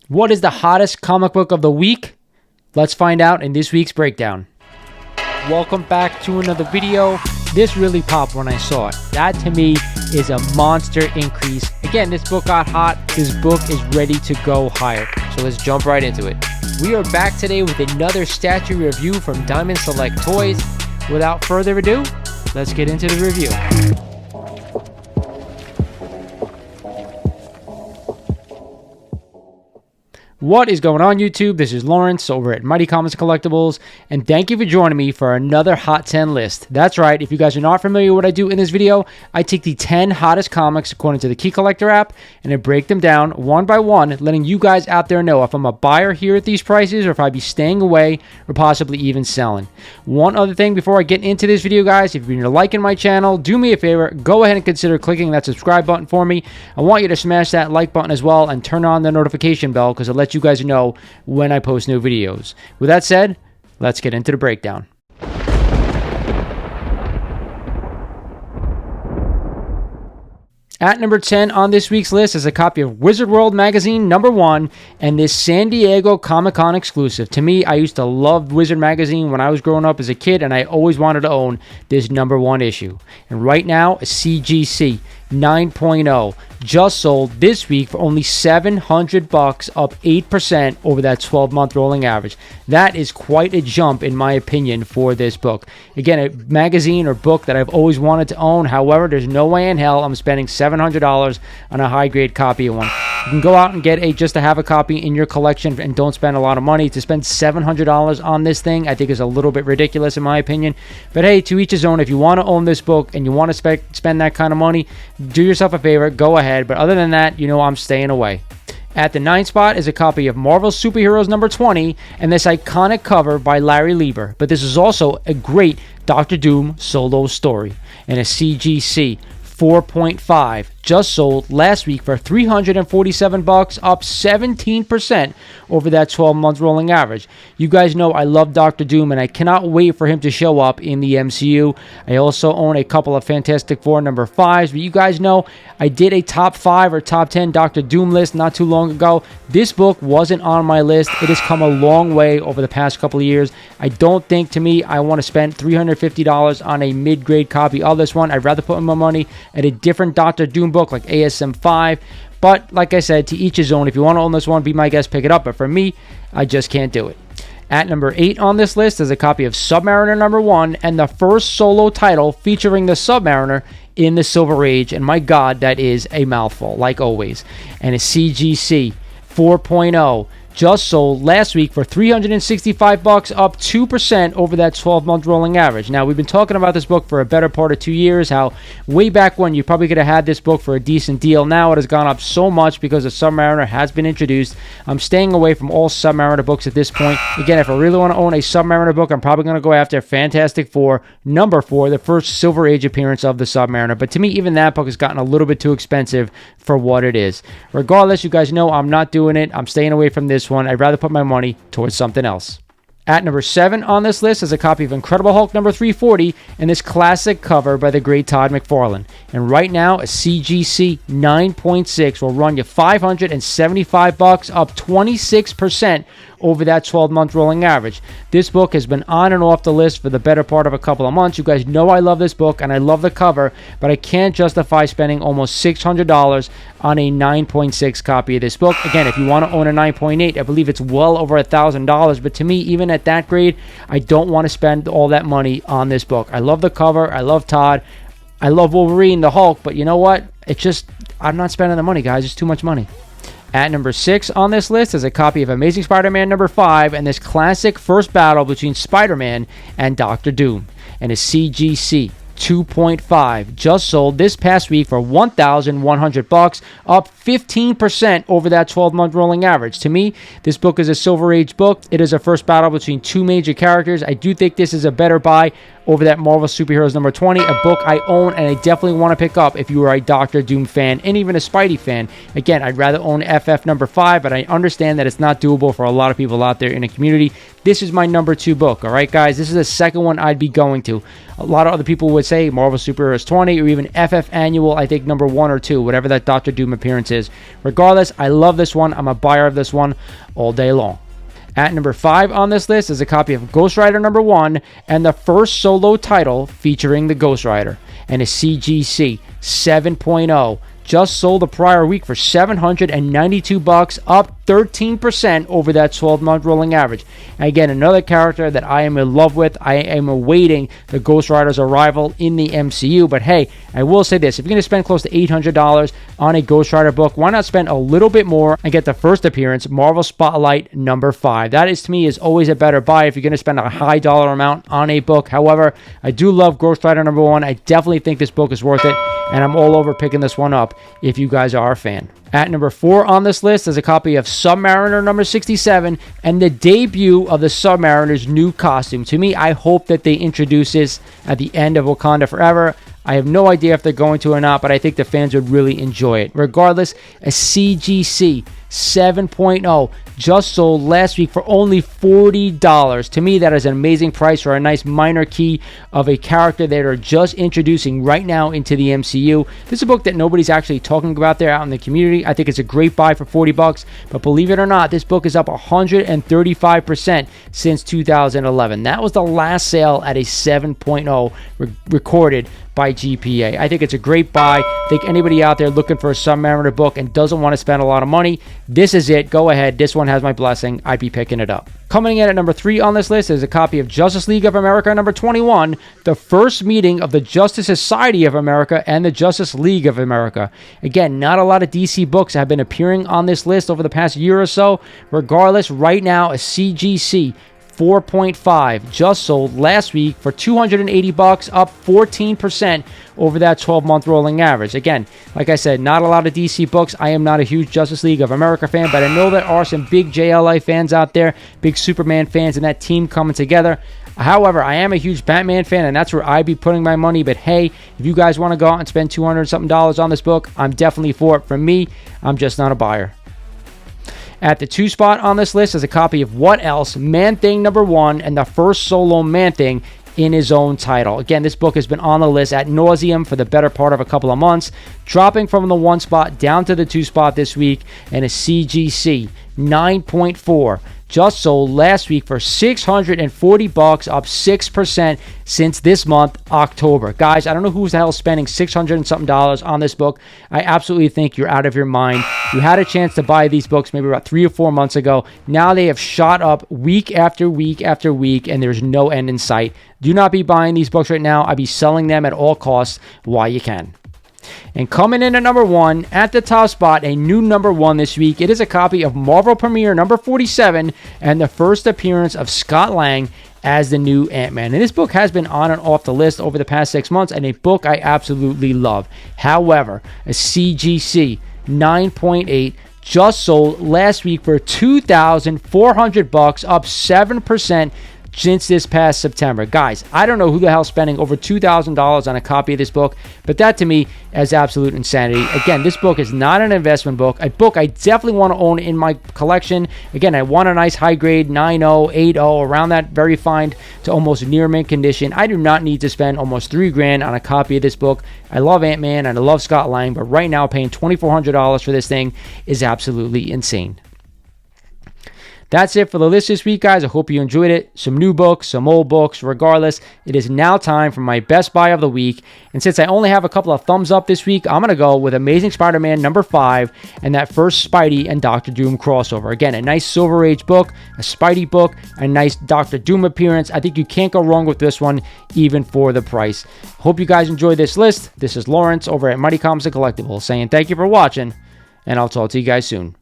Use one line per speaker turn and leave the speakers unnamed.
What is the hottest comic book of the week? Let's find out in this week's breakdown. Welcome back to another video. This really popped when I saw it. That to me is a monster increase. Again, this book got hot. This book is ready to go higher. So let's jump right into it. We are back today with another statue review from Diamond Select Toys. Without further ado, let's get into the review. What is going on, YouTube? This is Lawrence over at Mighty Comics Collectibles, and thank you for joining me for another Hot 10 list. That's right, if you guys are not familiar with what I do in this video, I take the 10 hottest comics according to the Key Collector app, and I break them down one by one, letting you guys out there know if I'm a buyer here at these prices, or if I'd be staying away, or possibly even selling. One other thing before I get into this video, guys, if you're liking my channel, do me a favor, go ahead and consider clicking that subscribe button for me. I want you to smash that like button as well, and turn on the notification bell, because it lets you guys know when I post new videos. With that said, let's get into the breakdown. At number 10 on this week's list is a copy of Wizard World Magazine #1 and this San Diego Comic-Con exclusive. To me, I used to love Wizard Magazine when I was growing up as a kid, and I always wanted to own this #1 issue. And right now, a CGC 9.0 just sold this week for only $700, up 8% over that 12-month rolling average. That is quite a jump, in my opinion, for this book. Again, a magazine or book that I've always wanted to own. However, there's no way in hell I'm spending $700 on a high-grade copy of one. You can go out and get just to have a copy in your collection and don't spend a lot of money. To spend $700 on this thing, I think is a little bit ridiculous, in my opinion. But hey, to each his own. If you want to own this book and you want to spend that kind of money, do yourself a favor, go ahead. But other than that, you know I'm staying away. At the 9th spot is a copy of Marvel Superheroes #20 and this iconic cover by Larry Lieber. But this is also a great Doctor Doom solo story. And a CGC 4.5 just sold last week for $347, up 17% over that 12-month rolling average. You guys know I love Doctor Doom, and I cannot wait for him to show up in the MCU. I also own a couple of Fantastic Four #5s, but you guys know I did a top 5 or top 10 Doctor Doom list not too long ago. This book wasn't on my list. It has come a long way over the past couple of years. I don't think, to me, I want to spend $350 on a mid-grade copy of this one. I'd rather put my money at a different Doctor Doom book like ASM 5, but like I said, to each his own. If you want to own this one, be my guest, pick it up, but for me, I just can't do it. At number 8 on this list is a copy of Submariner #1 and the first solo title featuring the Submariner in the Silver Age, and my god, that is a mouthful, like always. And a CGC 4.0 just sold last week for $365, up 2% over that 12-month rolling average. Now, we've been talking about this book for a better part of 2 years, how way back when you probably could have had this book for a decent deal. Now it has gone up so much because the Submariner has been introduced. I'm staying away from all Submariner books at this point. Again, if I really want to own a Submariner book, I'm probably going to go after Fantastic Four #4, the first Silver Age appearance of the Submariner. But to me, even that book has gotten a little bit too expensive for what it is. Regardless, you guys know I'm not doing it. I'm staying away from this one. I'd rather put my money towards something else. At number 7 on this list is a copy of Incredible Hulk #340 and this classic cover by the great Todd McFarlane. And right now, a CGC 9.6 will run you $575, up 26% over that 12-month rolling average. This book has been on and off the list for the better part of a couple of months. You guys know I love this book and I love the cover, but I can't justify spending almost $600 on a 9.6 copy of this book. Again, if you want to own a 9.8, I believe it's well over $1,000, but to me, even at that grade, I don't want to spend all that money on this book. I love the cover, I love Todd, I love Wolverine, the Hulk, but you know what? It's just, I'm not spending the money, guys. It's too much money. At number 6 on this list is a copy of Amazing Spider-Man #5 and this classic first battle between Spider-Man and Doctor Doom. And a CGC 2.5 just sold this past week for $1,100, up 15% over that 12-month rolling average. To me, this book is a Silver Age book. It is a first battle between two major characters. I do think this is a better buy over that Marvel Superheroes number 20, a book I own and I definitely want to pick up if you are a Doctor Doom fan and even a Spidey fan. Again, I'd rather own FF number 5, but I understand that it's not doable for a lot of people out there in the community. This is my number 2 book, all right, guys? This is the second one I'd be going to. A lot of other people would say Marvel Superheroes 20 or even FF Annual, I think number 1 or 2, whatever that Doctor Doom appearance is. Regardless, I love this one. I'm a buyer of this one all day long. At number 5 on this list is a copy of Ghost Rider number 1 and the first solo title featuring the Ghost Rider, and a CGC 7.0. Just sold the prior week for $792, up 13% over that 12-month rolling average. And again, another character that I am in love with. I am awaiting the Ghost Rider's arrival in the MCU. But hey, I will say this. If you're going to spend close to $800 on a Ghost Rider book, why not spend a little bit more and get the first appearance, Marvel Spotlight number 5. That is, to me, is always a better buy if you're going to spend a high dollar amount on a book. However, I do love Ghost Rider number 1. I definitely think this book is worth it, and I'm all over picking this one up if you guys are a fan. At number 4 on this list is a copy of Submariner number 67 and the debut of the Submariner's new costume. To me, I hope that they introduce this at the end of Wakanda Forever. I have no idea if they're going to or not, but I think the fans would really enjoy it. Regardless, a CGC 7.0 just sold last week for only $40. To me, that is an amazing price for a nice minor key of a character that are just introducing right now into the MCU. This is a book that nobody's actually talking about there out in the community. I think it's a great buy for $40, but believe it or not, this book is up 135% since 2011. That was the last sale at a 7.0 recorded by GPA. I think it's a great buy. I think anybody out there looking for a Submariner book and doesn't want to spend a lot of money, this is it. Go ahead. This one has my blessing. I'd be picking it up. Coming in at number 3 on this list is a copy of Justice League of America number 21, the first meeting of the Justice Society of America and the Justice League of America. Again, not a lot of DC books have been appearing on this list over the past year or so. Regardless, right now, a CGC 4.5 just sold last week for $280, up 14% over that 12-month rolling average. Again, like I said, not a lot of DC books. I am not a huge Justice League of America fan, but I know there are some big JLA fans out there, big Superman fans, and that team coming together. However, I am a huge Batman fan, and that's where I'd be putting my money. But hey, if you guys want to go out and spend $200-something on this book, I'm definitely for it. For me, I'm just not a buyer. At the 2 spot on this list is a copy of What Else? Man-Thing number 1 and the first solo Man-Thing in his own title. Again, this book has been on the list ad nauseum for the better part of a couple of months, dropping from the 1 spot down to the 2 spot this week, and a CGC 9.4 just sold last week for $640, up 6% since this month, October. Guys, I don't know who's the hell spending $600 and something on this book. I absolutely think you're out of your mind. You had a chance to buy these books maybe about 3 or 4 months ago. Now they have shot up week after week after week, and there's no end in sight. Do not be buying these books right now. I'd be selling them at all costs while you can. And coming in at number 1, at the top spot, a new number 1 this week. It is a copy of Marvel Premiere number 47 and the first appearance of Scott Lang as the new Ant-Man. And this book has been on and off the list over the past 6 months, and a book I absolutely love. However, a CGC 9.8 just sold last week for $2,400, up 7% since this past September. Guys, I don't know who the hell's spending over $2,000 on a copy of this book, but that to me is absolute insanity. Again, this book is not an investment book, a book I definitely want to own in my collection. Again, I want a nice high grade 9.0, 8.0, around that very fine to almost near mint condition. I do not need to spend almost $3,000 on a copy of this book. I love Ant-Man and I love Scott Lang, but right now paying $2,400 for this thing is absolutely insane. That's it for the list this week, guys. I hope you enjoyed it. Some new books, some old books. Regardless, it is now time for my best buy of the week. And since I only have a couple of thumbs up this week, I'm going to go with Amazing Spider-Man number 5 and that first Spidey and Doctor Doom crossover. Again, a nice Silver Age book, a Spidey book, a nice Doctor Doom appearance. I think you can't go wrong with this one, even for the price. Hope you guys enjoyed this list. This is Lawrence over at Mighty Comics and Collectibles saying thank you for watching, and I'll talk to you guys soon.